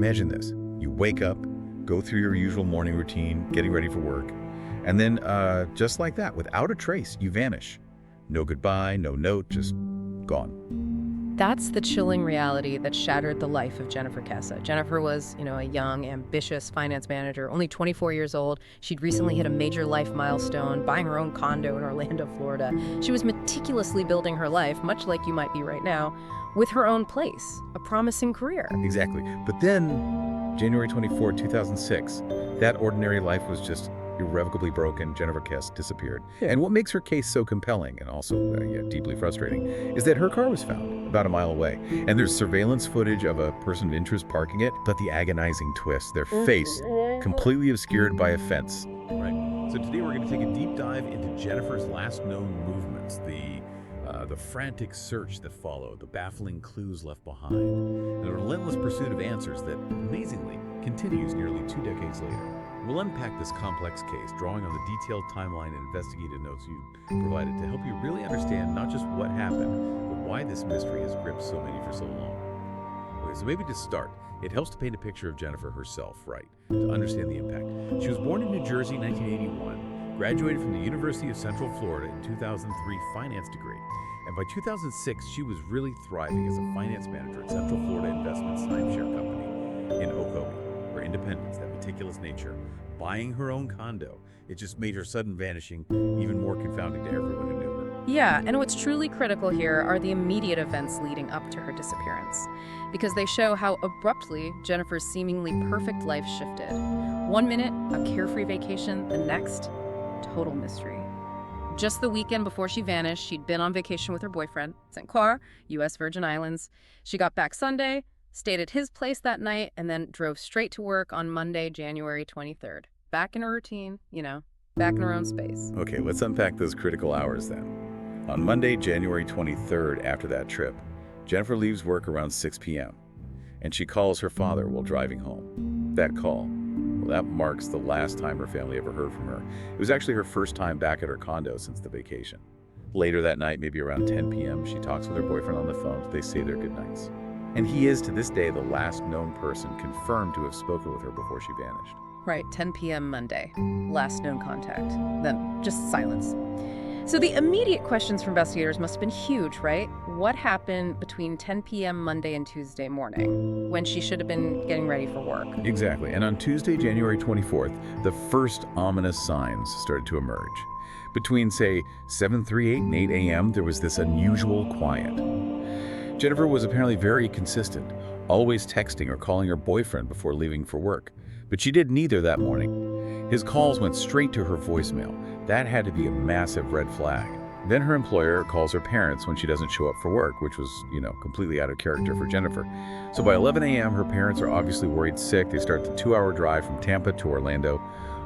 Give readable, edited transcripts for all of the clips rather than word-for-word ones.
imagine this. You wake up, go through your usual morning routine, getting ready for work, and then just like that, without a trace, you vanish. No goodbye, no note, just gone. That's the chilling reality that shattered the life of Jennifer Kesse. Jennifer was, a young, ambitious finance manager, only 24 years old. She'd recently hit a major life milestone, buying her own condo in Orlando, Florida. She was meticulously building her life, much like you might be right now, with her own place, a promising career. Exactly. But then, January 24, 2006, that ordinary life was just irrevocably broken. Jennifer Kesse disappeared. And what makes her case so compelling and also deeply frustrating is that her car was found about a mile away. And there's surveillance footage of a person of interest parking it, but the agonizing twist, their face completely obscured by a fence. Right. So today we're going to take a deep dive into Jennifer's last known movements, the frantic search that followed, the baffling clues left behind, and the relentless pursuit of answers that, amazingly, continues nearly 2 decades later. We'll unpack this complex case, drawing on the detailed timeline and investigative notes you provided to help you really understand not just what happened, but why this mystery has gripped so many for so long. Okay, so maybe to start, it helps to paint a picture of Jennifer herself, right, to understand the impact. She was born in New Jersey in 1981, graduated from the University of Central Florida in 2003 finance degree, and by 2006, she was really thriving as a finance manager at Central Florida Investments Timeshare Company in Ocoee. Her independence, that meticulous nature, buying her own condo, it just made her sudden vanishing even more confounding to everyone who knew her. Yeah, and what's truly critical here are the immediate events leading up to her disappearance, because they show how abruptly Jennifer's seemingly perfect life shifted. 1 minute, a carefree vacation, the next, total mystery. Just the weekend before she vanished, she'd been on vacation with her boyfriend, St. Croix, U.S. Virgin Islands. She got back Sunday, stayed at his place that night, and then drove straight to work on Monday, January 23rd. Back in her routine, back in her own space. Okay, let's unpack those critical hours then. On Monday, January 23rd, after that trip, Jennifer leaves work around 6 p.m., and she calls her father while driving home. That call, well, that marks the last time her family ever heard from her. It was actually her first time back at her condo since the vacation. Later that night, maybe around 10 p.m., she talks with her boyfriend on the phone. They say their goodnights. And he is, to this day, the last known person confirmed to have spoken with her before she vanished. Right, 10 p.m. Monday. Last known contact. Then just silence. So the immediate questions for investigators must have been huge, right? What happened between 10 p.m. Monday and Tuesday morning, when she should have been getting ready for work? Exactly. And on Tuesday, January 24th, the first ominous signs started to emerge. Between, say, 7:38 and 8 a.m., there was this unusual quiet. Jennifer was apparently very consistent, always texting or calling her boyfriend before leaving for work. But she did neither that morning. His calls went straight to her voicemail. That had to be a massive red flag. Then her employer calls her parents when she doesn't show up for work, which was, completely out of character for Jennifer. So by 11 a.m., her parents are obviously worried sick. They start the 2-hour drive from Tampa to Orlando.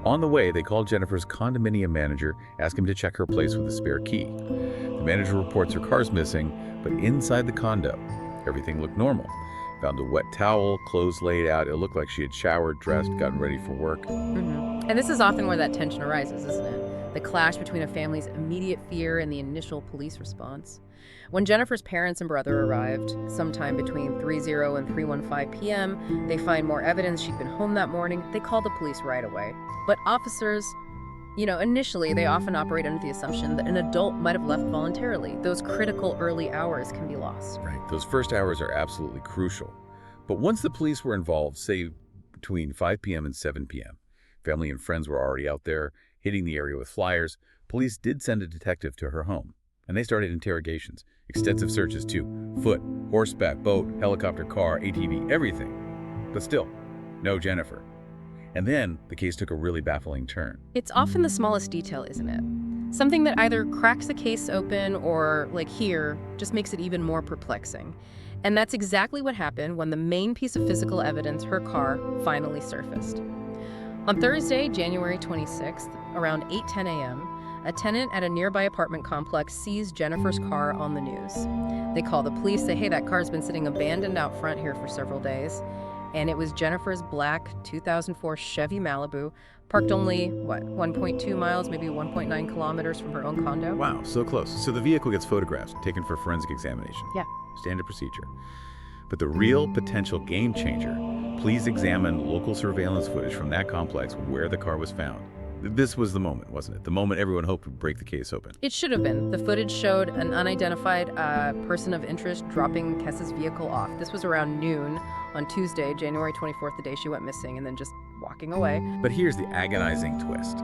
On the way, they call Jennifer's condominium manager, ask him to check her place with a spare key. The manager reports her car's missing, but inside the condo, everything looked normal. Found a wet towel, clothes laid out. It looked like she had showered, dressed, gotten ready for work. And this is often where that tension arises, isn't it? The clash between a family's immediate fear and the initial police response. When Jennifer's parents and brother arrived, sometime between 3:00 and 3:15 p.m., they find more evidence she'd been home that morning. They call the police right away. But officers, initially they often operate under the assumption that an adult might have left voluntarily. Those critical early hours can be lost. Right. Those first hours are absolutely crucial. But once the police were involved, say between 5 p.m. and 7 p.m., family and friends were already out there, hitting the area with flyers. Police did send a detective to her home, and they started interrogations. Extensive searches too. Foot, horseback, boat, helicopter, car, ATV, everything. But still, no Jennifer. And then the case took a really baffling turn. It's often the smallest detail, isn't it? Something that either cracks a case open or, like here, just makes it even more perplexing. And that's exactly what happened when the main piece of physical evidence, her car, finally surfaced. On Thursday, January 26th, around 8:10 a.m., a tenant at a nearby apartment complex sees Jennifer's car on the news. They call the police, say, hey, that car's been sitting abandoned out front here for several days. And it was Jennifer's black 2004 Chevy Malibu, parked only, 1.2 miles, maybe 1.9 kilometers from her own condo? Wow, so close. So the vehicle gets photographed, taken for forensic examination. Yeah. Standard procedure. But the real potential game changer, please examine local surveillance footage from that complex where the car was found. This was the moment, wasn't it? The moment everyone hoped would break the case open. It should have been. The footage showed an unidentified person of interest dropping Kesse's vehicle off. This was around noon on Tuesday, January 24th, the day she went missing, and then just walking away. But here's the agonizing twist.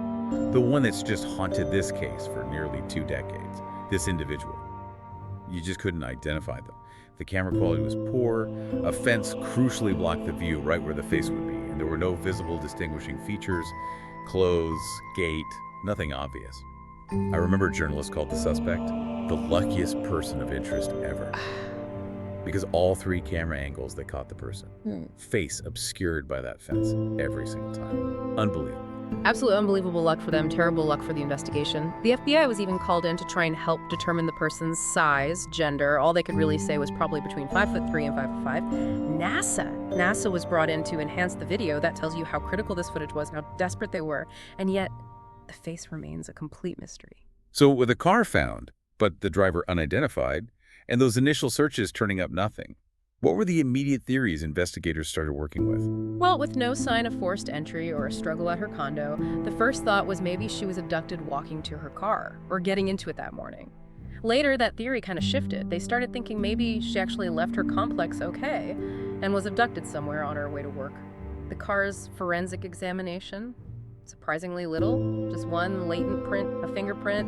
The one that's just haunted this case for nearly 2 decades. This individual. You just couldn't identify them. The camera quality was poor. A fence crucially blocked the view right where the face would be, and there were no visible distinguishing features. Clothes, gait, nothing obvious. I remember a journalist called the suspect the luckiest person of interest ever. Because all 3 camera angles that caught the person. Face obscured by that fence every single time. Unbelievable. Absolutely unbelievable luck for them, terrible luck for the investigation. The FBI was even called in to try and help determine the person's size, gender. All they could really say was probably between 5'3" and 5'5". NASA was brought in to enhance the video. That tells you how critical this footage was, how desperate they were. And yet, the face remains a complete mystery. So with a car found, but the driver unidentified, and those initial searches turning up nothing, what were the immediate theories investigators started working with? Well, with no sign of forced entry or a struggle at her condo, the first thought was maybe she was abducted walking to her car or getting into it that morning. Later, that theory kind of shifted. They started thinking maybe she actually left her complex okay and was abducted somewhere on her way to work. The car's forensic examination, surprisingly little, just one latent print, a fingerprint,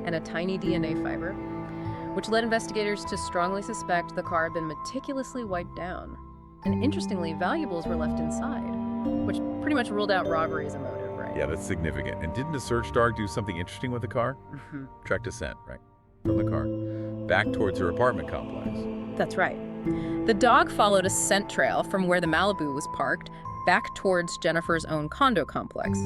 and a tiny DNA fiber, which led investigators to strongly suspect the car had been meticulously wiped down. And interestingly, valuables were left inside, which pretty much ruled out robbery as a motive, right? Yeah, that's significant. And didn't a search dog do something interesting with the car? Tracked a scent, right? From the car. Back towards her apartment complex. That's right. The dog followed a scent trail from where the Malibu was parked back towards Jennifer's own condo complex,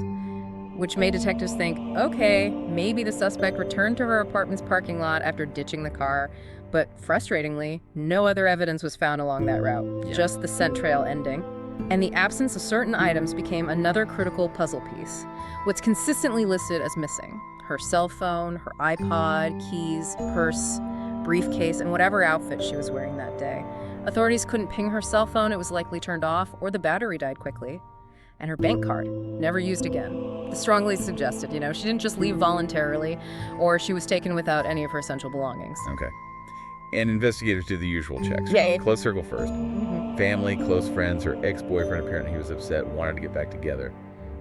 which made detectives think, okay, maybe the suspect returned to her apartment's parking lot after ditching the car. But frustratingly, no other evidence was found along that route, just the scent trail ending. And the absence of certain items became another critical puzzle piece. What's consistently listed as missing: her cell phone, her iPod, keys, purse, briefcase, and whatever outfit she was wearing that day. Authorities couldn't ping her cell phone, it was likely turned off, or the battery died quickly. And her bank card, never used again. Strongly suggested, she didn't just leave voluntarily, or she was taken without any of her essential belongings. Okay. And investigators did the usual checks. Yeah. Close circle first. Family, close friends, her ex-boyfriend, apparently he was upset, wanted to get back together.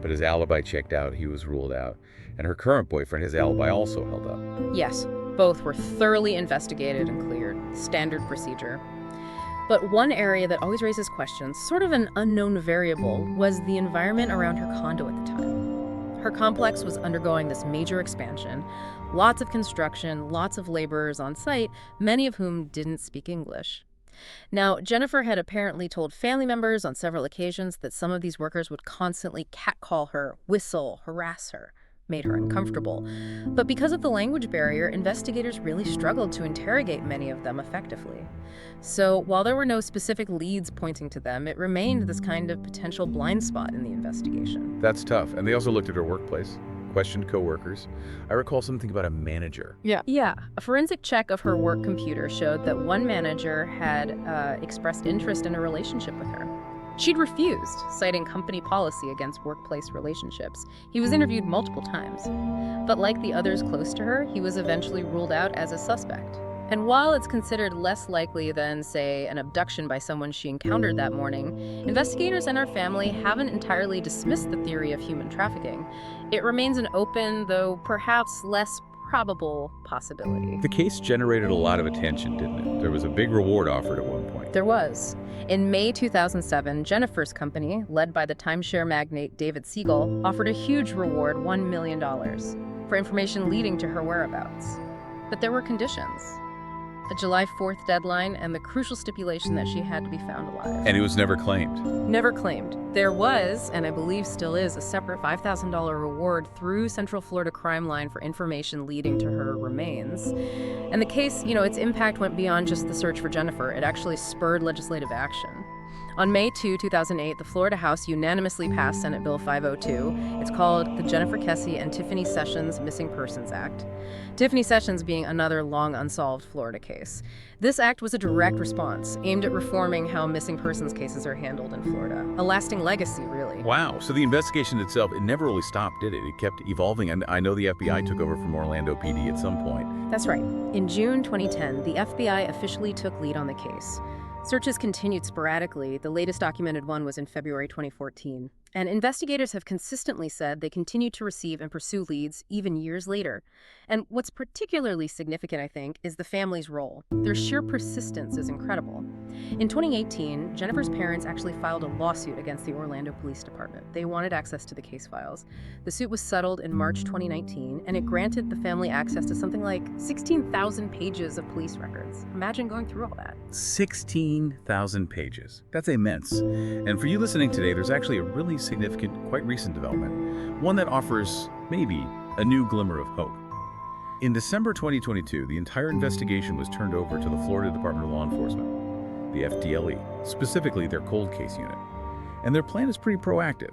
But his alibi checked out, he was ruled out. And her current boyfriend, his alibi also held up. Yes, both were thoroughly investigated and cleared. Standard procedure. But one area that always raises questions, sort of an unknown variable, was the environment around her condo at the time. Her complex was undergoing this major expansion, lots of construction, lots of laborers on site, many of whom didn't speak English. Now, Jennifer had apparently told family members on several occasions that some of these workers would constantly catcall her, whistle, harass her, made her uncomfortable. But because of the language barrier, investigators really struggled to interrogate many of them effectively. So while there were no specific leads pointing to them, it remained this kind of potential blind spot in the investigation. That's tough. And they also looked at her workplace, questioned coworkers. I recall something about a manager. Yeah. A forensic check of her work computer showed that one manager had expressed interest in a relationship with her. She'd refused, citing company policy against workplace relationships. He was interviewed multiple times. But like the others close to her, he was eventually ruled out as a suspect. And while it's considered less likely than, say, an abduction by someone she encountered that morning, investigators and her family haven't entirely dismissed the theory of human trafficking. It remains an open, though perhaps less probable, possibility. The case generated a lot of attention, didn't it? There was a big reward offered at one point. There was. In May 2007, Jennifer's company, led by the timeshare magnate David Siegel, offered a huge reward, $1 million, for information leading to her whereabouts. But there were conditions. A July 4th deadline and the crucial stipulation that she had to be found alive. And it was never claimed. Never claimed. There was, and I believe still is, a separate $5,000 reward through Central Florida Crime Line for information leading to her remains. And the case, its impact went beyond just the search for Jennifer. It actually spurred legislative action. On May 2, 2008, the Florida House unanimously passed Senate Bill 502. It's called the Jennifer Kesse and Tiffany Sessions Missing Persons Act. Tiffany Sessions being another long unsolved Florida case. This act was a direct response aimed at reforming how missing persons cases are handled in Florida. A lasting legacy, really. Wow. So the investigation itself, it never really stopped, did it? It kept evolving, and I know the FBI took over from Orlando PD at some point. That's right. In June 2010, the FBI officially took lead on the case. Searches continued sporadically. The latest documented one was in February 2014. And investigators have consistently said they continue to receive and pursue leads even years later. And what's particularly significant, I think, is the family's role. Their sheer persistence is incredible. In 2018, Jennifer's parents actually filed a lawsuit against the Orlando Police Department. They wanted access to the case files. The suit was settled in March 2019, and it granted the family access to something like 16,000 pages of police records. Imagine going through all that. 16,000 pages. That's immense. And for you listening today, there's actually a really significant, quite recent development, one that offers maybe a new glimmer of hope. In December 2022, the entire investigation was turned over to the Florida Department of Law Enforcement, the FDLE, specifically their cold case unit. And their plan is pretty proactive.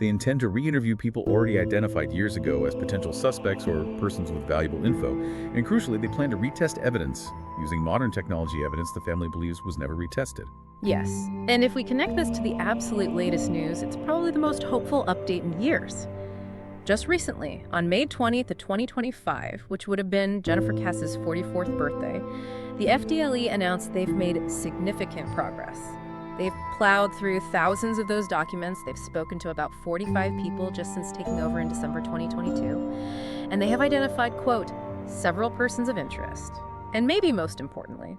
They intend to re-interview people already identified years ago as potential suspects or persons with valuable info. And crucially, they plan to retest evidence using modern technology evidence the family believes was never retested. Yes, and if we connect this to the absolute latest news, it's probably the most hopeful update in years. Just recently, on May 20th of 2025, which would have been Jennifer Kesse's 44th birthday, the FDLE announced they've made significant progress. They've plowed through thousands of those documents. They've spoken to about 45 people just since taking over in December 2022. And they have identified, quote, several persons of interest. And maybe most importantly,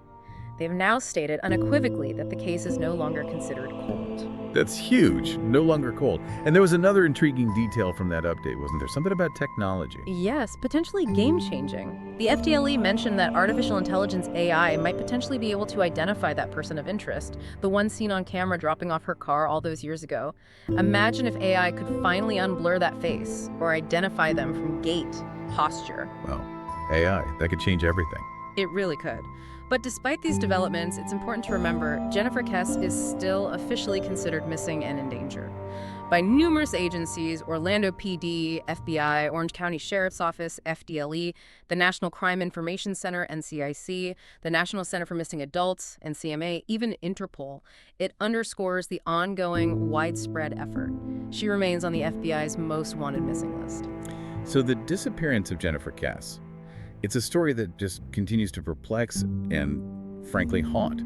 they've now stated unequivocally that the case is no longer considered cold. That's huge. No longer cold. And there was another intriguing detail from that update, wasn't there? Something about technology. Yes, potentially game-changing. The FDLE mentioned that artificial intelligence AI might potentially be able to identify that person of interest, the one seen on camera dropping off her car all those years ago. Imagine if AI could finally unblur that face or identify them from gait, posture. Well, AI, that could change everything. It really could. But despite these developments, it's important to remember Jennifer Kesse is still officially considered missing and endangered by numerous agencies: Orlando PD, FBI, Orange County Sheriff's Office, FDLE, the National Crime Information Center, NCIC, the National Center for Missing Adults, NCMA, even Interpol. It underscores the ongoing, widespread effort. She remains on the FBI's most wanted missing list. So the disappearance of Jennifer Kesse, it's a story that just continues to perplex and, frankly, haunt.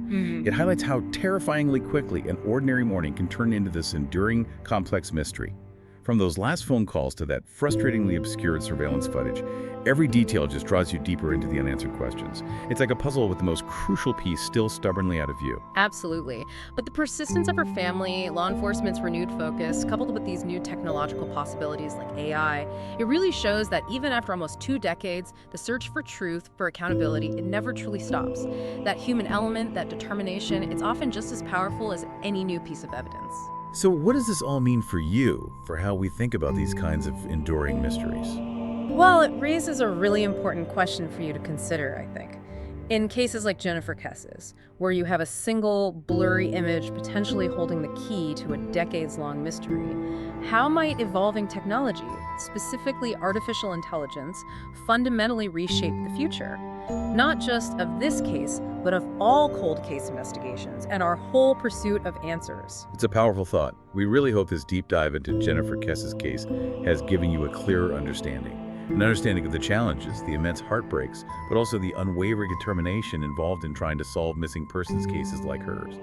It highlights how terrifyingly quickly an ordinary morning can turn into this enduring, complex mystery. From those last phone calls to that frustratingly obscured surveillance footage, every detail just draws you deeper into the unanswered questions. It's like a puzzle with the most crucial piece still stubbornly out of view. Absolutely. But the persistence of her family, law enforcement's renewed focus, coupled with these new technological possibilities like AI, it really shows that even after almost 2 decades, the search for truth, for accountability, it never truly stops. That human element, that determination, it's often just as powerful as any new piece of evidence. So what does this all mean for you, for how we think about these kinds of enduring mysteries? Well, it raises a really important question for you to consider, I think. In cases like Jennifer Kesse's, where you have a single blurry image potentially holding the key to a decades-long mystery, how might evolving technology, specifically artificial intelligence, fundamentally reshape the future? Not just of this case, but of all cold case investigations and our whole pursuit of answers. It's a powerful thought. We really hope this deep dive into Jennifer Kesse's case has given you a clearer understanding. An understanding of the challenges, the immense heartbreaks, but also the unwavering determination involved in trying to solve missing persons cases like hers.